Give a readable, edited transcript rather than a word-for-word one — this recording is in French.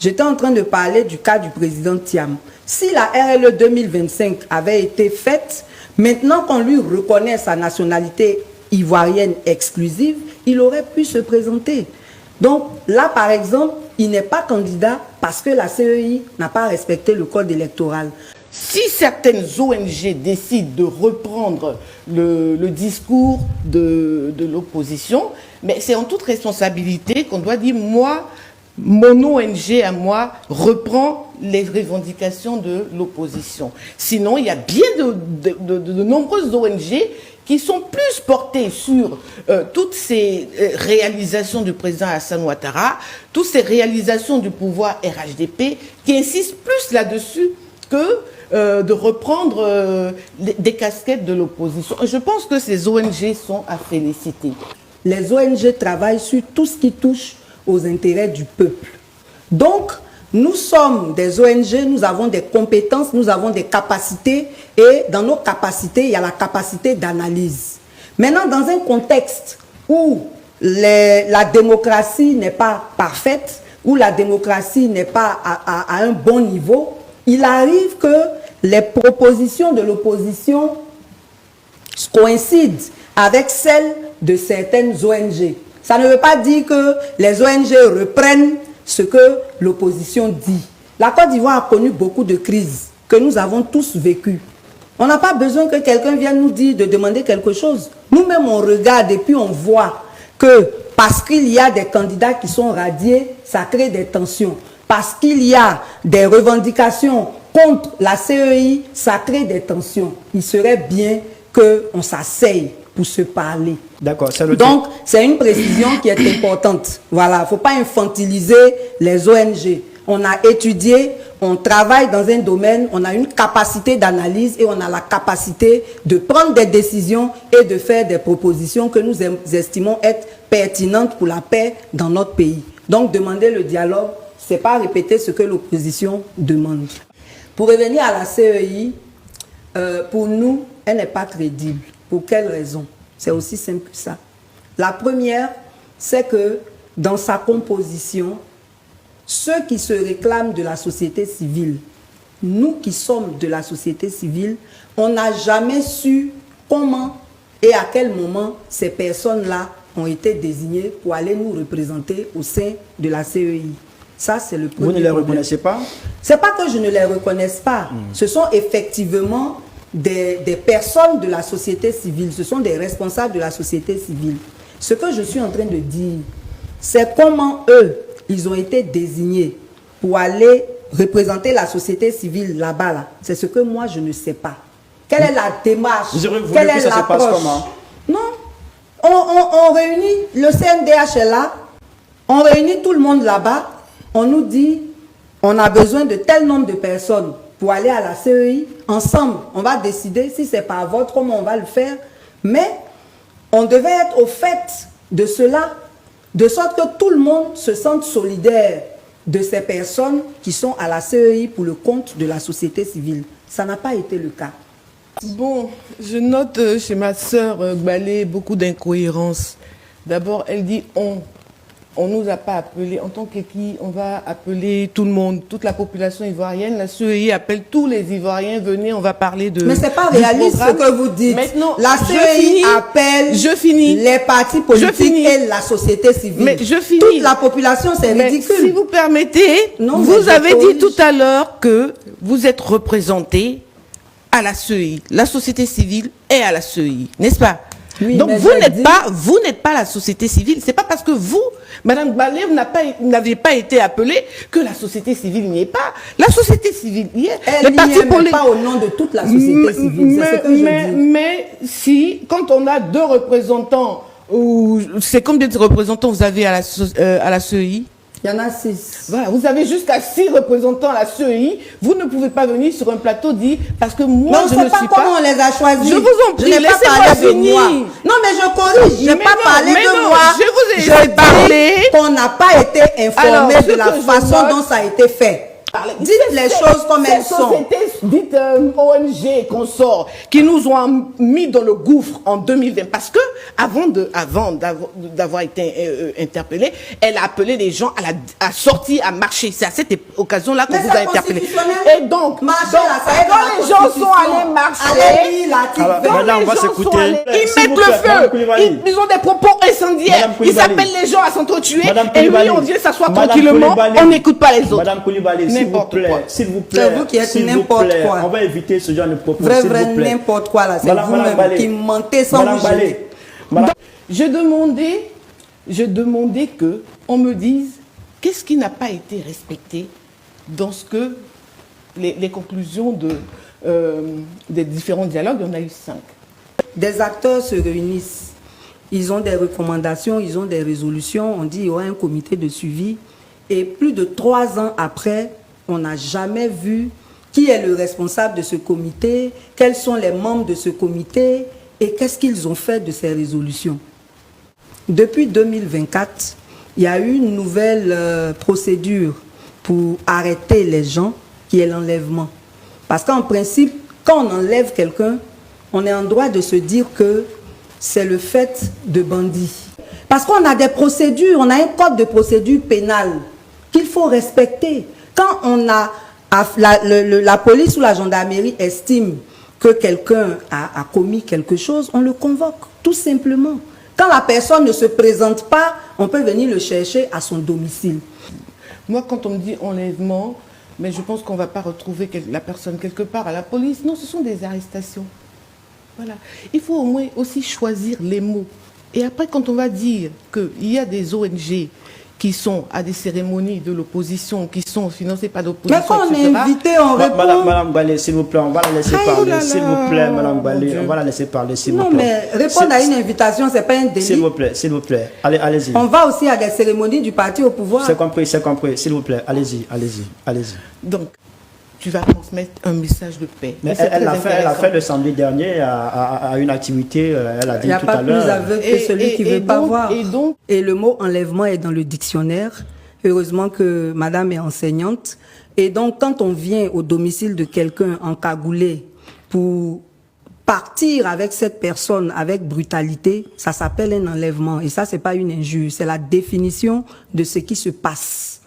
J'étais en train de parler du cas du président Thiam. Si la RLE 2025 avait été faite, maintenant qu'on lui reconnaît sa nationalité ivoirienne exclusive, il aurait pu se présenter. Donc là, par exemple, il n'est pas candidat parce que la CEI n'a pas respecté le code électoral. Si certaines ONG décident de reprendre le discours de l'opposition, mais c'est en toute responsabilité qu'on doit dire, moi, mon ONG à moi reprend les revendications de l'opposition. Sinon, il y a bien de nombreuses ONG qui sont plus portées sur toutes ces réalisations du président Alassane Ouattara, toutes ces réalisations du pouvoir RHDP, qui insistent plus là-dessus que de reprendre des casquettes de l'opposition. Je pense que ces ONG sont à féliciter. Les ONG travaillent sur tout ce qui touche aux intérêts du peuple. Donc, nous sommes des ONG, nous avons des compétences, nous avons des capacités, et dans nos capacités, il y a la capacité d'analyse. Maintenant, dans un contexte où la démocratie n'est pas parfaite, où la démocratie n'est pas à un bon niveau, il arrive que les propositions de l'opposition coïncident avec celles de certaines ONG. Ça ne veut pas dire que les ONG reprennent ce que l'opposition dit. La Côte d'Ivoire a connu beaucoup de crises que nous avons tous vécues. On n'a pas besoin que quelqu'un vienne nous dire de demander quelque chose. Nous-mêmes, on regarde et puis on voit que parce qu'il y a des candidats qui sont radiés, ça crée des tensions. Parce qu'il y a des revendications contre la CEI, ça crée des tensions. Il serait bien qu'on s'asseye pour se parler. D'accord. Donc, c'est une précision qui est importante. Voilà, il ne faut pas infantiliser les ONG. On a étudié, on travaille dans un domaine, on a une capacité d'analyse et on a la capacité de prendre des décisions et de faire des propositions que nous estimons être pertinentes pour la paix dans notre pays. Donc, demander le dialogue, ce n'est pas répéter ce que l'opposition demande. Pour revenir à la CEI, pour nous, elle n'est pas crédible. Pour quelle raison? C'est aussi simple que ça. La première, c'est que dans sa composition, ceux qui se réclament de la société civile, nous qui sommes de la société civile, on n'a jamais su comment et à quel moment ces personnes-là ont été désignées pour aller nous représenter au sein de la CEI. Ça, c'est le premier. Vous ne les reconnaissez pas? Ce n'est pas que je ne les reconnaisse pas. Ce sont effectivement des personnes de la société civile, ce sont des responsables de la société civile. Ce que je suis en train de dire, c'est comment eux, ils ont été désignés pour aller représenter la société civile là-bas. Là. C'est ce que moi, je ne sais pas. Quelle est la démarche? Quelle est l'approche? Non. On réunit, le CNDH est là, on réunit tout le monde là-bas, on nous dit, on a besoin de tel nombre de personnes pour aller à la CEI, ensemble, on va décider si c'est par vote, comment on va le faire. Mais on devait être au fait de cela, de sorte que tout le monde se sente solidaire de ces personnes qui sont à la CEI pour le compte de la société civile. Ça n'a pas été le cas. Bon, je note chez ma sœur Gbalé beaucoup d'incohérences. D'abord, elle dit on. On ne nous a pas appelé, en tant qu'équipe, on va appeler tout le monde, toute la population ivoirienne. La CEI appelle tous les Ivoiriens, venez, on va parler de... Mais ce n'est pas réaliste ce que vous dites. Maintenant, la CEI appelle les partis politiques et la société civile. Mais je finis. Toute la population, c'est ridicule. Si vous permettez, vous avez dit tout à l'heure que vous êtes représenté à la CEI. La société civile est à la CEI, n'est-ce pas? Oui, donc vous n'êtes pas la société civile. C'est pas parce que vous, Madame Gbalé, vous n'avez pas été appelée que la société civile n'y est pas. La société civile y est. Elle n'y est pas au nom de toute la société civile. C'est ce que je dis. Mais si, quand on a deux représentants, c'est combien de représentants vous avez à la CEI? Il y en a 6. Voilà, vous avez jusqu'à 6 représentants à la CEI. Vous ne pouvez pas venir sur un plateau dire parce que moi je ne suis pas. Comment on les a choisis. Je vous en prie, laissez-moi finir. Non, mais je corrige. Je n'ai pas parlé de moi. Je vous ai parlé qu'on n'a pas été informé de la façon dont ça a été fait. Dites les choses comme elles sont. Ces sociétés dites ONG, consorts, qui nous ont mis dans le gouffre en 2020, parce que avant d'avoir été interpellée, elle a appelé les gens à sortir, à marcher. C'est à cette occasion-là qu'on vous a interpellé. Et donc, quand les gens sont allés marcher, madame, on va s'écouter. Ils mettent le feu. Ils ont des propos incendiaires. Ils appellent les gens à s'entretuer. Et oui, on dit s'asseoir tranquillement. On n'écoute pas les autres. Madame Coulibaly, s'il vous plaît, c'est vous qui êtes n'importe quoi. On va éviter ce genre de propos. Vrai n'importe quoi là, c'est vous-même qui mentez sans vous gêner. Je demandais que on me dise qu'est-ce qui n'a pas été respecté dans ce que les conclusions des différents dialogues. Il y en a eu 5. Des acteurs se réunissent. Ils ont des recommandations, ils ont des résolutions. On dit qu'il y aura un comité de suivi. Et plus de 3 ans après, on n'a jamais vu qui est le responsable de ce comité, quels sont les membres de ce comité et qu'est-ce qu'ils ont fait de ces résolutions. Depuis 2024, il y a eu une nouvelle procédure pour arrêter les gens, qui est l'enlèvement. Parce qu'en principe, quand on enlève quelqu'un, on est en droit de se dire que c'est le fait de bandits. Parce qu'on a des procédures, on a un code de procédure pénale qu'il faut respecter. Quand on a la police ou la gendarmerie estime que quelqu'un a commis quelque chose, on le convoque, tout simplement. Quand la personne ne se présente pas, on peut venir le chercher à son domicile. Moi, quand on me dit enlèvement, mais je pense qu'on ne va pas retrouver la personne quelque part à la police. Non, ce sont des arrestations. Voilà. Il faut au moins aussi choisir les mots. Et après, quand on va dire qu'il y a des ONG qui sont à des cérémonies de l'opposition, qui sont financées par l'opposition, mais quand on est invité, on répond. Madame Balé, s'il vous plaît, on va la laisser parler. S'il vous plaît, Madame Balé, on va la laisser parler, s'il vous plaît. Non, mais répondre à une invitation, ce n'est pas un délit. S'il vous plaît, allez-y. On va aussi à des cérémonies du parti au pouvoir. C'est compris, s'il vous plaît, allez-y. Donc, tu vas transmettre un message de paix. Mais elle a fait le samedi dernier à une activité, elle a dit tout à l'heure. Il n'y a pas plus aveugle que celui qui ne veut pas voir. Et le mot enlèvement est dans le dictionnaire. Heureusement que madame est enseignante. Et donc, quand on vient au domicile de quelqu'un encagoulé pour partir avec cette personne avec brutalité, ça s'appelle un enlèvement. Et ça, ce n'est pas une injure, c'est la définition de ce qui se passe.